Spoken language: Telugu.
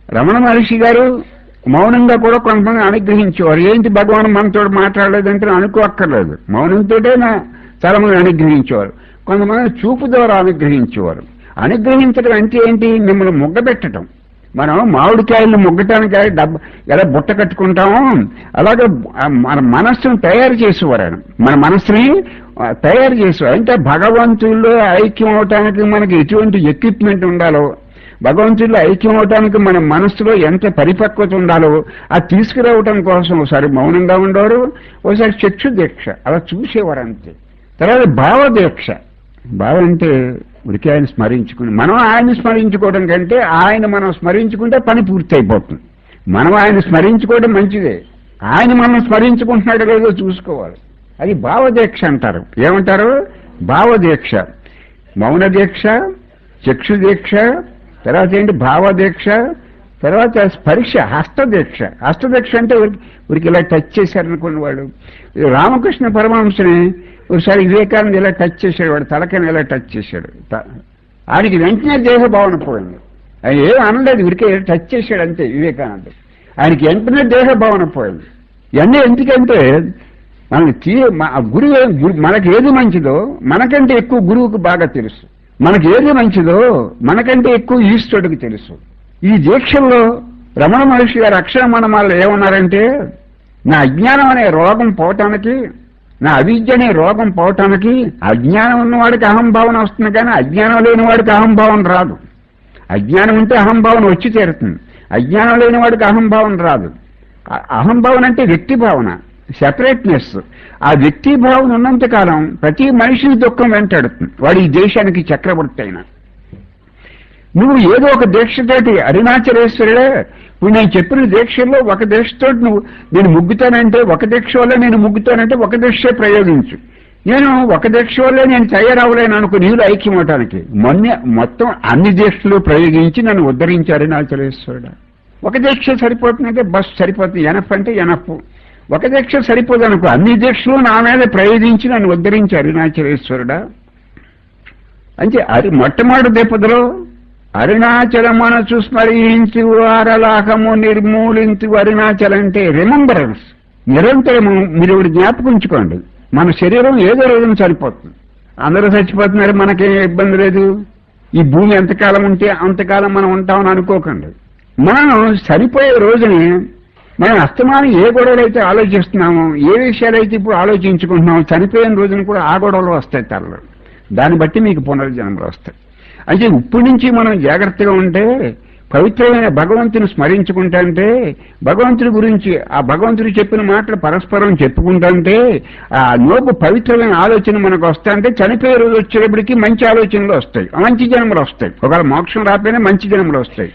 రమణ మహర్షి గారు మౌనంగా కూడా కొంతమంది అనుగ్రహించేవారు. ఏంటి భగవాన్ మనతో మాట్లాడలేదంటే అనుకోక్కర్లేదు, మౌనంతోటే చాలా మంది అనుగ్రహించేవారు. కొంతమంది చూపు ద్వారా అనుగ్రహించేవారు. అనుగ్రహించడం అంటే ఏంటి? మిమ్మల్ని ముగ్గబెట్టడం. మనం మామిడికాయలను ముగ్గటానికి ఎలా బుట్ట కట్టుకుంటామో అలాగే మన మనస్సును తయారు చేసేవారు ఆయన. మన మనస్సుని తయారు చేసేవారు. అంటే భగవంతుల్లో ఐక్యం అవటానికి మనకి ఎటువంటి ఎక్విప్మెంట్ ఉండాలో, భగవంతుల్లో ఐక్యం అవటానికి మన మనస్సులో ఎంత పరిపక్వత ఉండాలో అది తీసుకురావటం కోసం ఒకసారి మౌనంగా ఉండేవారు, ఒకసారి చక్షు దీక్ష అలా చూసేవారు అంతే. తర్వాత భావదీక్ష. భావం అంటే ఉరికి ఆయన స్మరించుకుని, మనం ఆయన స్మరించుకోవడం కంటే ఆయన మనం స్మరించుకుంటే పని పూర్తి అయిపోతుంది. మనం ఆయన స్మరించుకోవడం మంచిదే, ఆయన మనం స్మరించుకుంటున్నాడో లేదో చూసుకోవాలి. అది భావదీక్ష అంటారు. ఏమంటారు? భావదీక్ష. మౌన దీక్ష, చక్షు దీక్ష, తర్వాత ఏంటి భావదీక్ష, తర్వాత స్పర్శ హస్తదీక్ష. హస్తదీక్ష అంటే ఉరికి ఇలా టచ్ చేశారనుకున్న వాడు. రామకృష్ణ పరమహంసని ఒకసారి వివేకానంద ఇలా టచ్ చేశాడు, వాడు తలకని ఇలా టచ్ చేశాడు. ఆయనకి వెంటనే దేహ భావన పోయింది. ఆయన ఏం అనలేదు, ఉరికే టచ్ చేశాడు అంతే వివేకానంద. ఆయనకి వెంటనే దేహ భావన పోయింది. ఇవన్నీ ఎందుకంటే మనకి గురువు మనకి ఏది మంచిదో మనకంటే ఎక్కువ గురువుకు బాగా తెలుసు. మనకి ఏది మంచిదో మనకంటే ఎక్కువ ఈశ్వరుడికి తెలుసు. ఈ దీక్షల్లో రమణ మహర్షి గారు అక్షర మనమాల్లో ఏమన్నారంటే, నా అజ్ఞానం అనే రోగం పోవటానికి, నా అవిద్య అనే రోగం పోవటానికి, అజ్ఞానం ఉన్నవాడికి అహంభావన వస్తుంది కానీ అజ్ఞానం లేని వాడికి అహంభావన రాదు. అజ్ఞానం ఉంటే అహంభావన వచ్చి తీరుతుంది, అజ్ఞానం లేని వాడికి అహంభావన రాదు. అహంభావన అంటే వ్యక్తి భావన, సెపరేట్నెస్. ఆ వ్యక్తి భావన ఉన్నంతకాలం ప్రతి మనిషిని దుఃఖం వెంటాడుతుంది. వాడు ఈ దేశానికి చక్రవర్తి అయినా. నువ్వు ఏదో ఒక దీక్షతోటి అరుణాచలేశ్వరుడే, ఇప్పుడు నేను చెప్పిన దీక్షల్లో ఒక దీక్షతో నువ్వు నేను ముగ్గుతానంటే, ఒక దీక్ష వల్ల నేను ముగ్గుతానంటే ఒక దీక్షే ప్రయోగించు. నేను ఒక దీక్ష వల్లే నేను తయారవ్వలేను అనుకో నీళ్ళు ఐక్యం అవటానికి. మొత్తం అన్ని దీక్షలు ప్రయోగించి నన్ను ఉద్ధరించి అరుణాచలేశ్వరుడా. ఒక దీక్ష సరిపోతుందంటే బస్ సరిపోతుంది, ఎనఫ్ అంటే ఎనఫ్. ఒక దీక్ష సరిపోదు అనుకో, అన్ని దీక్షలు నా మీద ప్రయోగించి నన్ను ఉద్ధరించి అరుణాచలేశ్వరుడా. అంటే మొట్టమొదటి దెబ్బలో అరుణాచల మనసు స్మరించు అరలాకము నిర్మూలించు. అరుణాచలం అంటే రిమెంబరెన్స్, నిరంతరము. మీరు ఇప్పుడు జ్ఞాపకం ఉంచుకోండి, మన శరీరం ఏదో రోజున చనిపోతుంది. అందరూ చచ్చిపోతున్నారు, మనకేం ఇబ్బంది లేదు. ఈ భూమి ఎంతకాలం ఉంటే అంతకాలం మనం ఉంటామని అనుకోకండి. మనం సరిపోయే రోజుని మనం అస్తమానం ఏ గొడవలు అయితే ఆలోచిస్తున్నామో, ఏ విషయాలైతే ఇప్పుడు ఆలోచించుకుంటున్నామో, చనిపోయిన రోజున కూడా ఆ గొడవలు వస్తాయి తలలో. దాన్ని బట్టి మీకు పునర్జన్మలు వస్తాయి. అంటే ఇప్పటి నుంచి మనం జాగ్రత్తగా ఉంటే, పవిత్రమైన భగవంతుని స్మరించుకుంటే, భగవంతుడి గురించి ఆ భగవంతుడు చెప్పిన మాటలు పరస్పరం చెప్పుకుంటే, ఆ లోపు పవిత్రమైన ఆలోచన మనకు వస్తాయంటే చనిపోయే రోజు వచ్చేటప్పటికి మంచి ఆలోచనలు వస్తాయి, మంచి జన్మలు వస్తాయి. ఒకవేళ మోక్షం రాకపోయినా మంచి జన్మలు వస్తాయి.